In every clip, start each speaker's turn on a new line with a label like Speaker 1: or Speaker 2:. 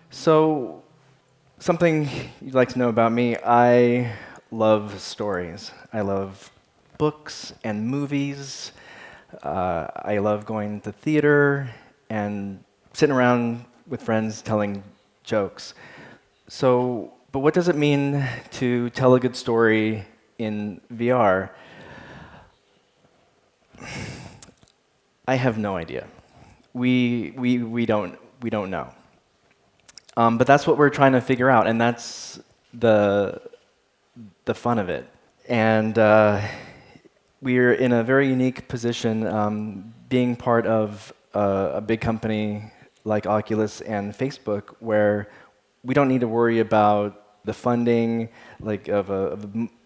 Speaker 1: So, something you'd like to know about me, I love stories. I love books and movies. I love going to theater and sitting around with friends telling jokes. So, but what does it mean to tell a good story in VR? I have no idea. We don't know. But that's what we're trying to figure out, and that's the fun of it. And we're in a very unique position, being part of a big company like Oculus and Facebook, where we don't need to worry about the funding, like of a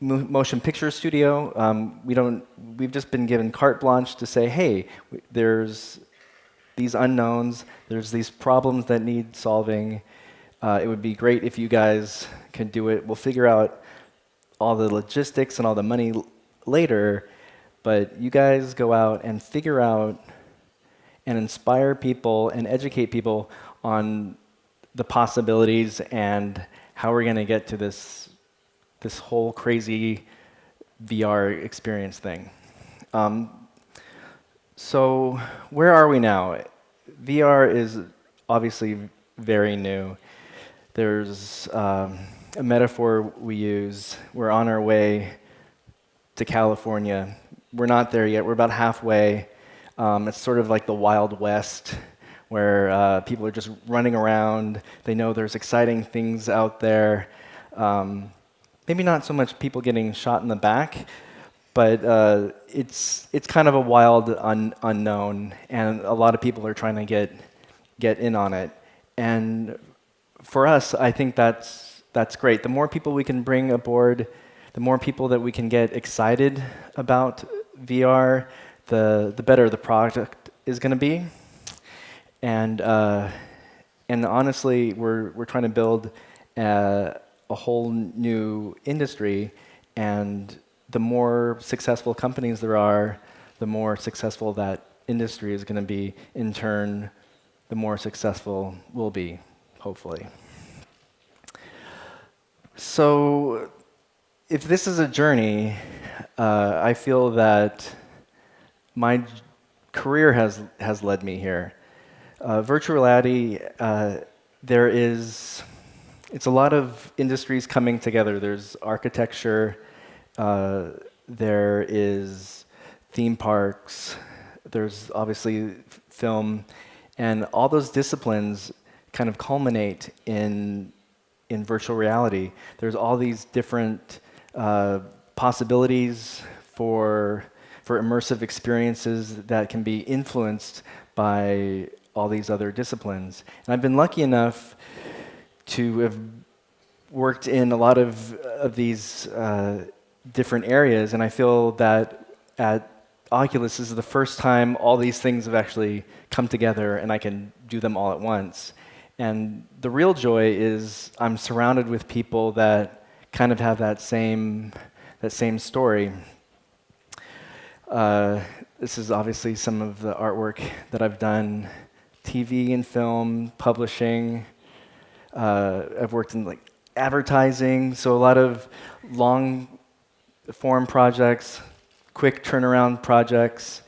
Speaker 1: motion picture studio. We've just been given carte blanche to say, hey, there's these unknowns, there's these problems that need solving. It would be great if you guys could do it. We'll figure out all the logistics and all the money later, but you guys go out and figure out and inspire people and educate people on the possibilities and how we're going to get to this whole crazy VR experience thing. So where are we now? VR is obviously very new. There's a metaphor we use. We're on our way to California. We're not there yet. We're about halfway. It's sort of like the Wild West, where people are just running around. They know there's exciting things out there. Maybe not so much people getting shot in the back, but it's kind of a wild unknown, and a lot of people are trying to get in on it. And for us, I think that's great. The more people we can bring aboard, the more people that we can get excited about VR, the better the product is going to be. And honestly, we're trying to build a whole new industry, and the more successful companies there are, the more successful that industry is going to be. In turn, the more successful we'll be, hopefully. So, if this is a journey, I feel that my career has led me here. Virtual reality, it's a lot of industries coming together. There's architecture, there is theme parks, there's obviously film, and all those disciplines kind of culminate in virtual reality. There's all these different possibilities for immersive experiences that can be influenced by all these other disciplines. And I've been lucky enough to have worked in a lot of these different areas, and I feel that at Oculus this is the first time all these things have actually come together and I can do them all at once. And the real joy is I'm surrounded with people that kind of have that same story. This is obviously some of the artwork that I've done, TV and film, publishing. I've worked in like advertising, so a lot of long form projects, quick turnaround projects.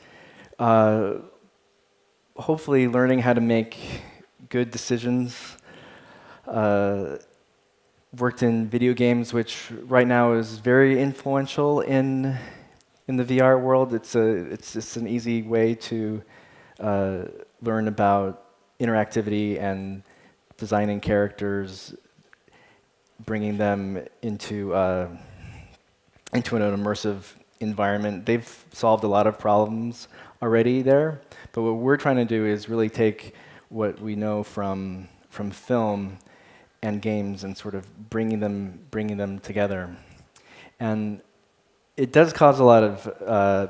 Speaker 1: Hopefully learning how to make good decisions. Worked in video games, which right now is very influential in the VR world. It's just an easy way to learn about interactivity and designing characters, bringing them into an immersive environment. They've solved a lot of problems already there, but what we're trying to do is really take what we know from film and games and sort of bringing them together. And it does cause a lot of,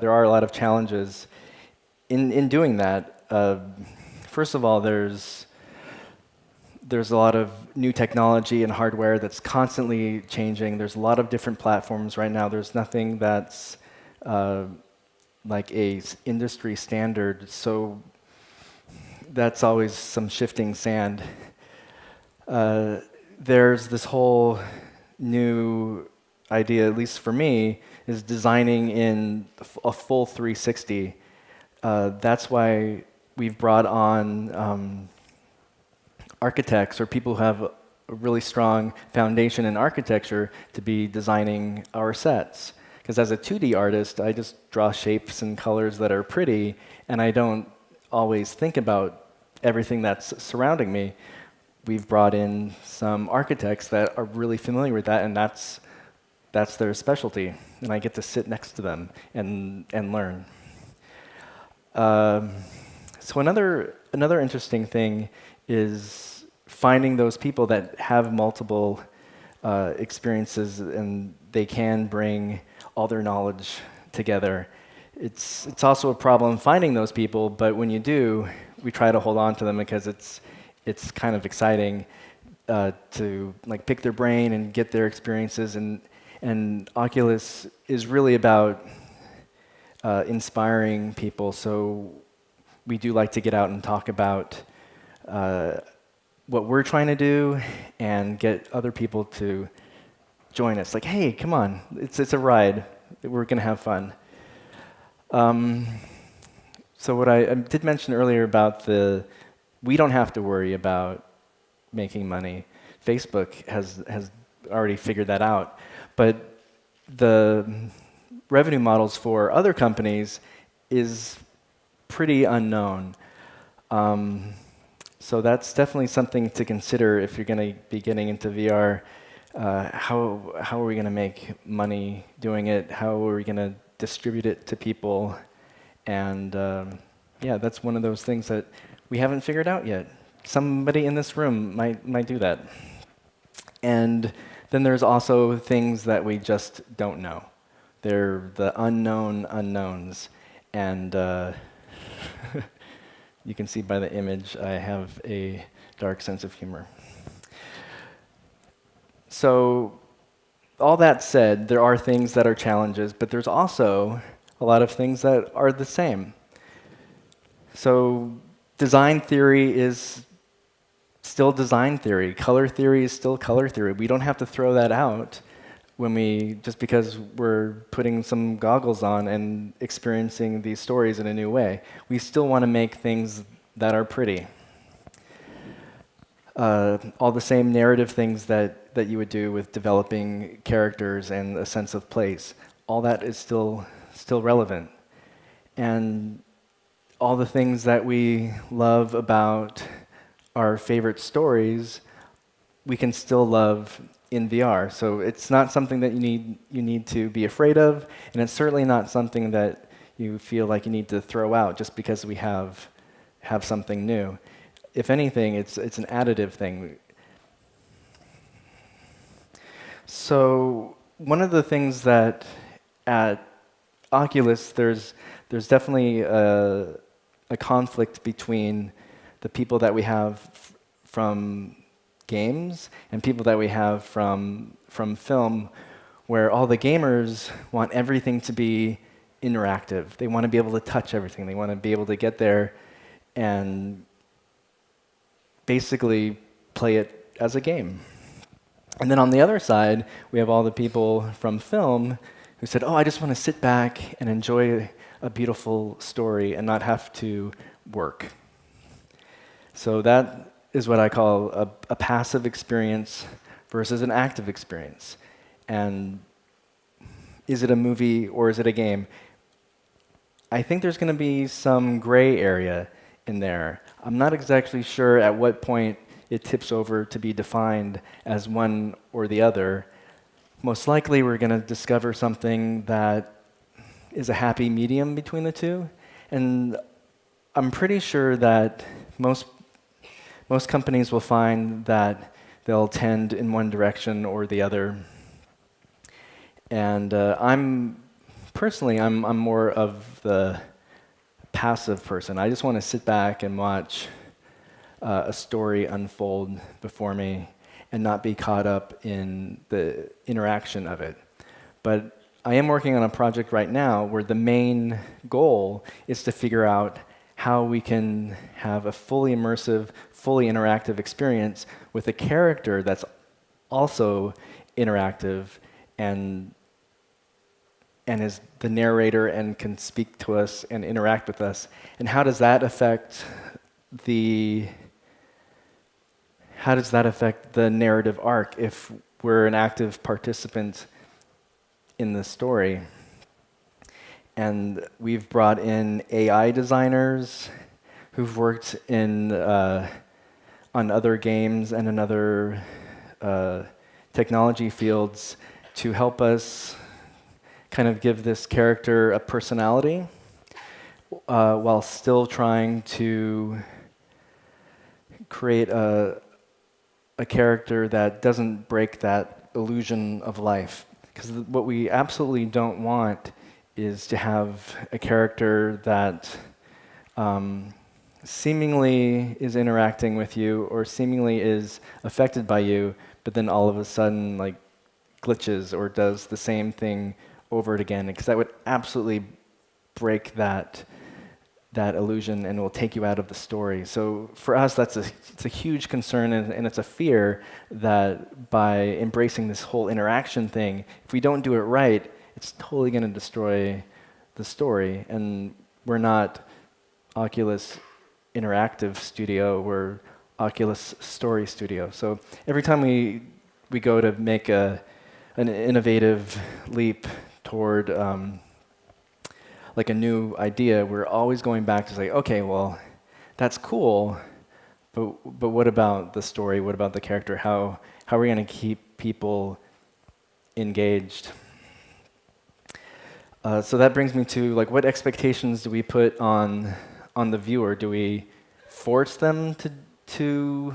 Speaker 1: there are a lot of challenges in doing that. First of all, there's a lot of new technology and hardware that's constantly changing. There's a lot of different platforms right now. There's nothing that's like a industry standard, so that's always some shifting sand. There's this whole new idea, at least for me, is designing in a full 360. That's why we've brought on architects or people who have a really strong foundation in architecture to be designing our sets. Because as a 2D artist, I just draw shapes and colors that are pretty, and I don't always think about everything that's surrounding me. We've brought in some architects that are really familiar with that, and that's their specialty, and I get to sit next to them and learn. So another interesting thing is finding those people that have multiple experiences, and they can bring all their knowledge together. It's also a problem finding those people, but when you do, we try to hold on to them because it's kind of exciting to like pick their brain and get their experiences, and Oculus is really about inspiring people, so we do like to get out and talk about what we're trying to do and get other people to join us. Like, hey, come on, it's a ride. We're going to have fun. So what I did mention earlier about we don't have to worry about making money. Facebook has already figured that out. But the revenue models for other companies is pretty unknown. So that's definitely something to consider if you're going to be getting into VR. How are we going to make money doing it? How are we going to distribute it to people? And yeah, that's one of those things that we haven't figured out yet. Somebody in this room might do that. And then there's also things that we just don't know. They're the unknown unknowns. And you can see by the image, I have a dark sense of humor. So all that said, there are things that are challenges, but there's also a lot of things that are the same. So design theory is still design theory. Color theory is still color theory. We don't have to throw that out just because we're putting some goggles on and experiencing these stories in a new way. We still want to make things that are pretty. All the same narrative things that you would do with developing characters and a sense of place. All that is still relevant. And all the things that we love about our favorite stories, we can still love in VR. So it's not something that you need to be afraid of, and it's certainly not something that you feel like you need to throw out just because we have something new. If anything, it's an additive thing. So one of the things that at Oculus, there's definitely a conflict between the people that we have from games and people that we have from film, where all the gamers want everything to be interactive. They want to be able to touch everything. They want to be able to get there and basically play it as a game. And then on the other side, we have all the people from film who said, oh, I just want to sit back and enjoy a beautiful story and not have to work. So that is what I call a passive experience versus an active experience. And is it a movie or is it a game? I think there's going to be some gray area in there. I'm not exactly sure at what point it tips over to be defined as one or the other. Most likely we're going to discover something that is a happy medium between the two. And I'm pretty sure that most companies will find that they'll tend in one direction or the other. And I'm more of the passive person. I just want to sit back and watch a story unfold before me and not be caught up in the interaction of it. But I am working on a project right now where the main goal is to figure out how we can have a fully immersive, fully interactive experience with a character that's also interactive and is the narrator and can speak to us and interact with us. And how does that affect the narrative arc if we're an active participant in the story? And we've brought in AI designers who've worked on other games and in other technology fields to help us kind of give this character a personality while still trying to create a character that doesn't break that illusion of life. Because what we absolutely don't want is to have a character that seemingly is interacting with you or seemingly is affected by you, but then all of a sudden like glitches or does the same thing over and again, because that would absolutely break that illusion and will take you out of the story. So for us, it's a huge concern and it's a fear that by embracing this whole interaction thing, if we don't do it right, it's totally going to destroy the story. And we're not Oculus Interactive Studio, we're Oculus Story Studio. So every time we go to make an innovative leap toward like a new idea, we're always going back to say, okay, well, that's cool, but what about the story? What about the character? How are we going to keep people engaged? So that brings me to like, what expectations do we put on the viewer? Do we force them to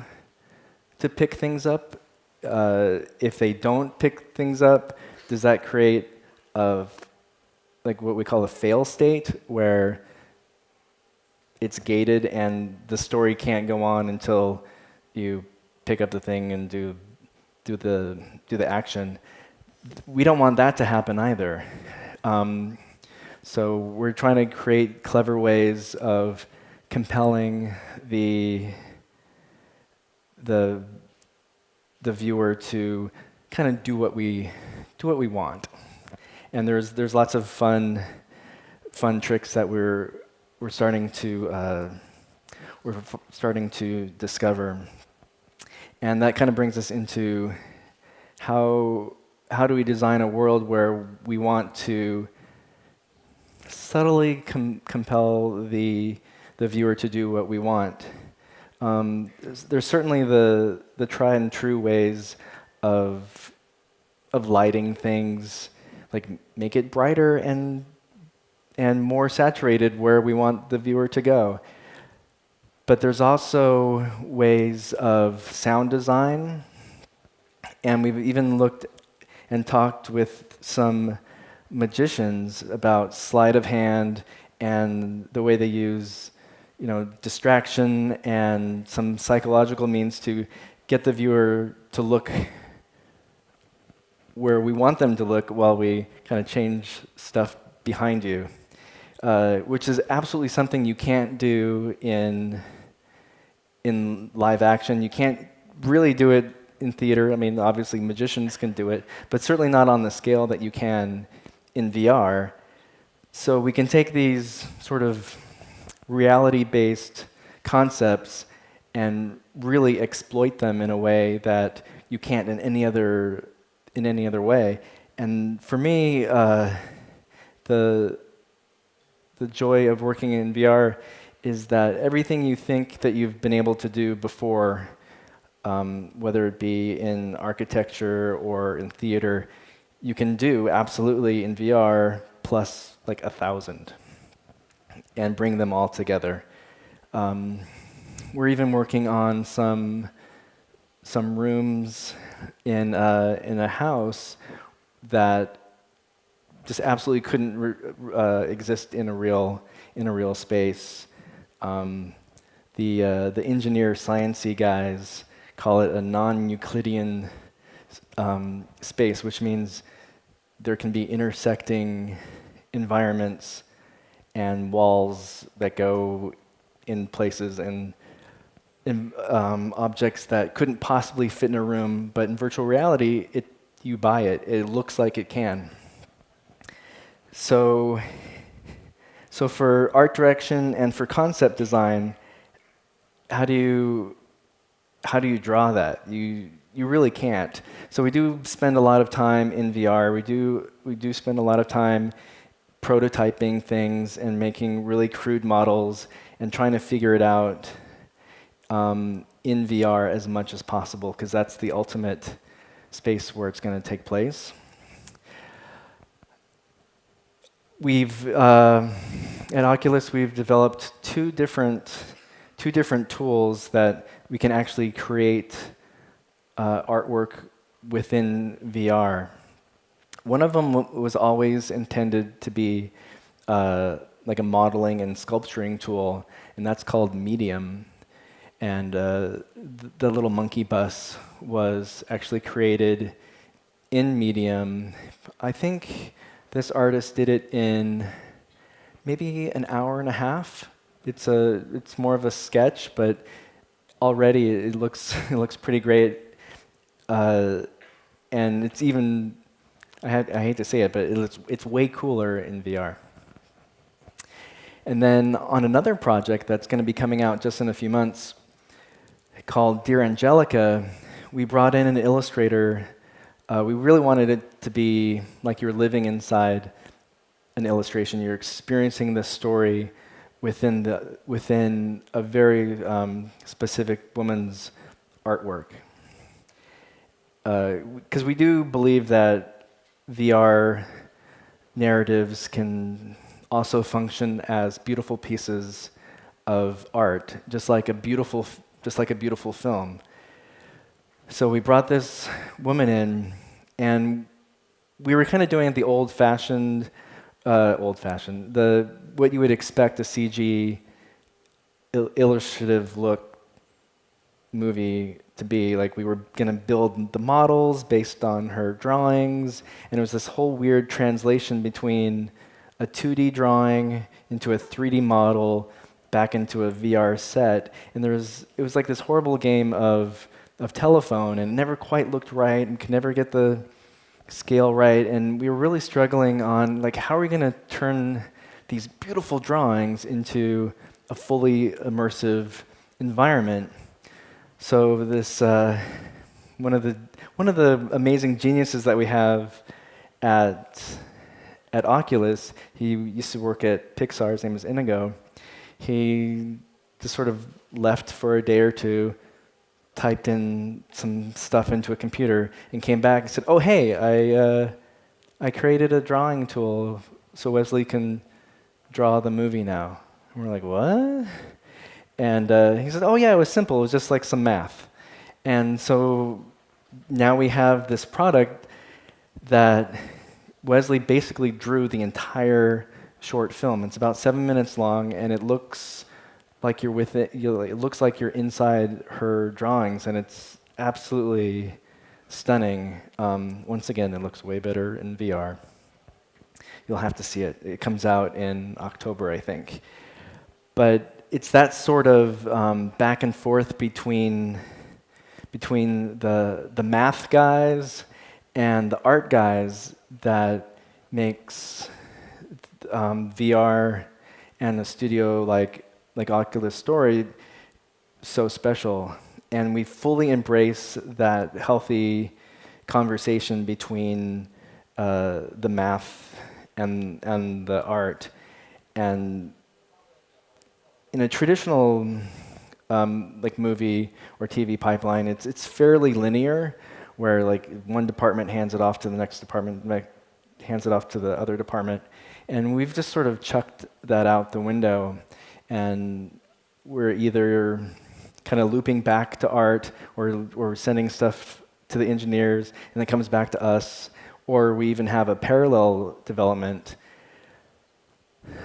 Speaker 1: pick things up? If they don't pick things up, does that create like what we call a fail state, where it's gated and the story can't go on until you pick up the thing and do the action? We don't want that to happen either. So we're trying to create clever ways of compelling the viewer to kind of do what we want. And there's lots of fun tricks that we're starting to discover, and that kind of brings us into how do we design a world where we want to subtly compel the viewer to do what we want. There's certainly the tried and true ways of lighting things, like make it brighter and more saturated where we want the viewer to go. But there's also ways of sound design, and we've even looked and talked with some magicians about sleight of hand and the way they use, distraction and some psychological means to get the viewer to look where we want them to look while we kind of change stuff behind you, which is absolutely something you can't do in live action. You can't really do it in theater. I mean, obviously magicians can do it, but certainly not on the scale that you can in VR. So we can take these sort of reality-based concepts and really exploit them in a way that you can't in any other way. And for me, the joy of working in VR is that everything you think that you've been able to do before, whether it be in architecture or in theater, you can do absolutely in VR plus like 1,000 and bring them all together. We're even working on some rooms in a house that just absolutely couldn't exist in a real space. The engineer sciencey guys call it a non-Euclidean space, which means there can be intersecting environments and walls that go in places and objects that couldn't possibly fit in a room, but in virtual reality, you buy it. It looks like it can. So for art direction and for concept design, how do you draw that? You really can't. So we do spend a lot of time in VR. We do spend a lot of time prototyping things and making really crude models and trying to figure it out in VR as much as possible, because that's the ultimate space where it's going to take place. At Oculus, we've developed two different tools that we can actually create artwork within VR. One of them was always intended to be like a modeling and sculpturing tool, and that's called Medium. And the little monkey bus was actually created in Medium. I think this artist did it in maybe an hour and a half. It's more of a sketch, but already it looks pretty great. And it's even, I hate to say it, but it's way cooler in VR. And then on another project that's going to be coming out just in a few months, called Dear Angelica, we brought in an illustrator. We really wanted it to be like you're living inside an illustration. You're experiencing the story within a very specific woman's artwork. Because we do believe that VR narratives can also function as beautiful pieces of art, just like a beautiful film. So we brought this woman in, and we were kind of doing it the old-fashioned, what you would expect a CG illustrative look movie to be. Like, we were going to build the models based on her drawings, and it was this whole weird translation between a 2D drawing into a 3D model back into a VR set, and it was like this horrible game of telephone, and it never quite looked right, and could never get the scale right, and we were really struggling on, like, how are we going to turn these beautiful drawings into a fully immersive environment? So this one of the amazing geniuses that we have at Oculus, he used to work at Pixar. His name is Inigo. He just sort of left for a day or two, typed in some stuff into a computer, and came back and said, "Oh, hey, I created a drawing tool so Wesley can draw the movie now." And we're like, "What?" And he said, "Oh, yeah, it was simple. It was just like some math." And so now we have this product that Wesley basically drew the entire short film. It's about 7 minutes long, and it looks like you're with it. It looks like you're inside her drawings, and it's absolutely stunning. Once again, it looks way better in VR. You'll have to see it. It comes out in October, I think. But it's that sort of back and forth between the math guys and the art guys that makes VR and a studio like Oculus Story so special. And we fully embrace that healthy conversation between the math and the art. And in a traditional like movie or TV pipeline, it's fairly linear, where like one department hands it off to the next department, hands it off to the other department, and we've just sort of chucked that out the window, and we're either kind of looping back to art, or sending stuff to the engineers, and it comes back to us, or we even have a parallel development.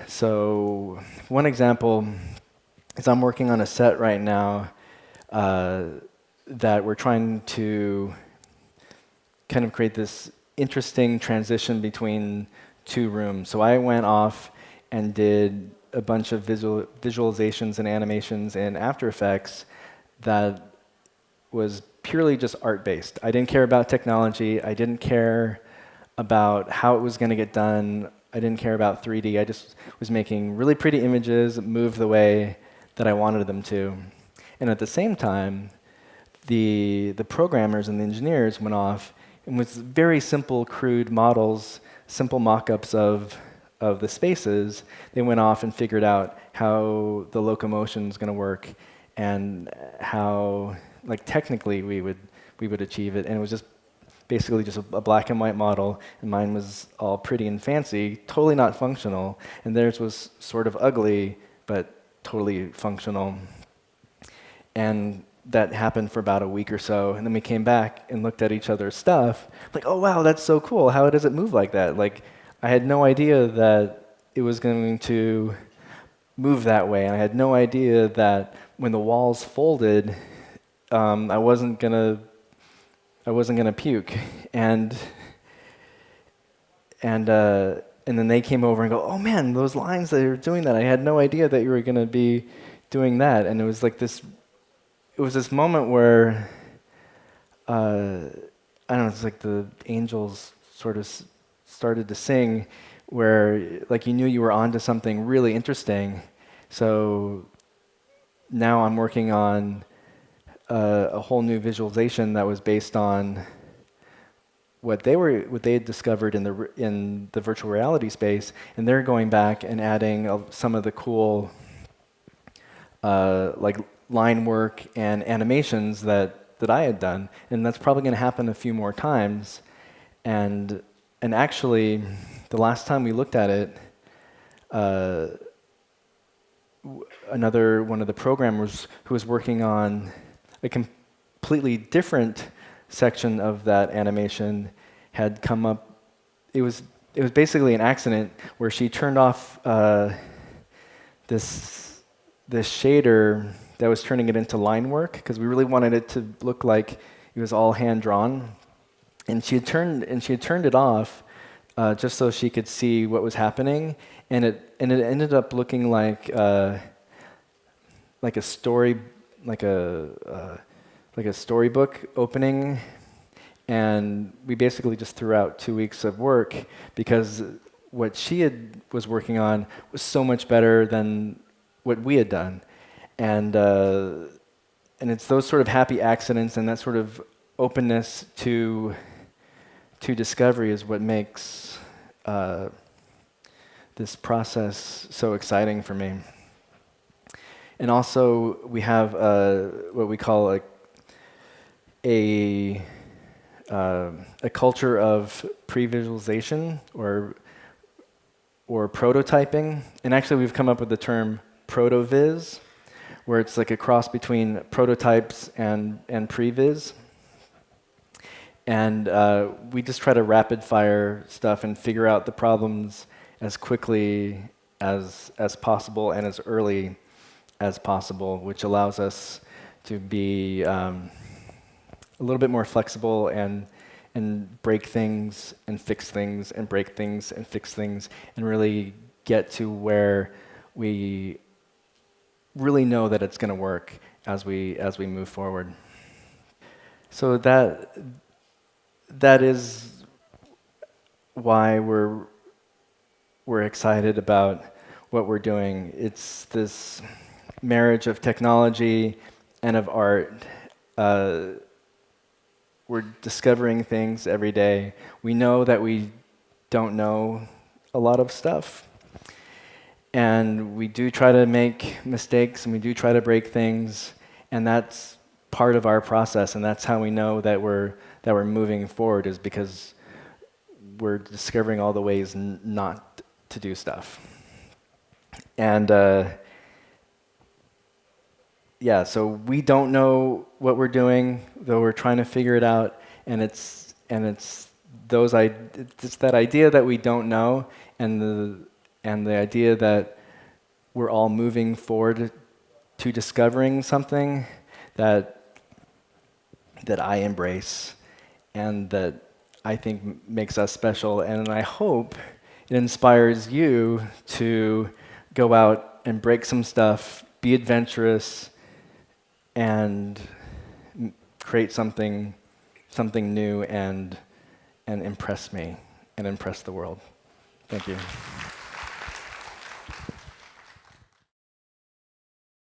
Speaker 1: So one example is I'm working on a set right now that we're trying to kind of create this interesting transition between two rooms. So I went off and did a bunch of visualizations and animations in After Effects that was purely just art-based. I didn't care about technology. I didn't care about how it was going to get done. I didn't care about 3D. I just was making really pretty images move the way that I wanted them to. And at the same time, the programmers and the engineers went off and with very simple, crude models, simple mock-ups of the spaces, they went off and figured out how the locomotion is going to work and how, like, technically we would achieve it. And it was just basically just a black and white model, and mine was all pretty and fancy, totally not functional, and theirs was sort of ugly, but totally functional. And that happened for about a week or so, and then we came back and looked at each other's stuff, like, oh wow, that's so cool, how does it move like that? Like, I had no idea that it was going to move that way, and I had no idea that when the walls folded, I wasn't gonna puke, and then they came over and go, oh man, those lines that you're doing that, I had no idea that you were gonna be doing that, and it was like this. It was this moment where I don't know, it's like the angels sort of started to sing, where like you knew you were onto something really interesting. So now I'm working on a whole new visualization that was based on what they had discovered in the virtual reality space, and they're going back and adding some of the cool like line work and animations that I had done, and that's probably going to happen a few more times. And actually, the last time we looked at it, another one of the programmers who was working on a completely different section of that animation had come up. It was basically an accident where she turned off this shader that was turning it into line work, because we really wanted it to look like it was all hand drawn. And she had turned it off just so she could see what was happening, and it ended up looking like a story, like a storybook opening. And we basically just threw out 2 weeks of work because what she was working on was so much better than what we had done. And it's those sort of happy accidents and that sort of openness to discovery is what makes this process so exciting for me. And also, we have what we call a culture of pre-visualization or prototyping. And actually, we've come up with the term proto-viz, where it's like a cross between prototypes and previs. And we just try to rapid fire stuff and figure out the problems as quickly as possible and as early as possible, which allows us to be a little bit more flexible and break things and fix things and break things and fix things and really get to where we really know that it's going to work as we move forward. So that is why we're excited about what we're doing. It's this marriage of technology and of art. We're discovering things every day. We know that we don't know a lot of stuff. And we do try to make mistakes, and we do try to break things, and that's part of our process, and that's how we know that we're moving forward, is because we're discovering all the ways not to do stuff. And yeah, so we don't know what we're doing, though we're trying to figure it out, and it's that idea that we don't know, and the idea that we're all moving forward to discovering something that I embrace and that I think makes us special, and I hope it inspires you to go out and break some stuff, be adventurous, and create something new and impress me and impress the world. Thank you.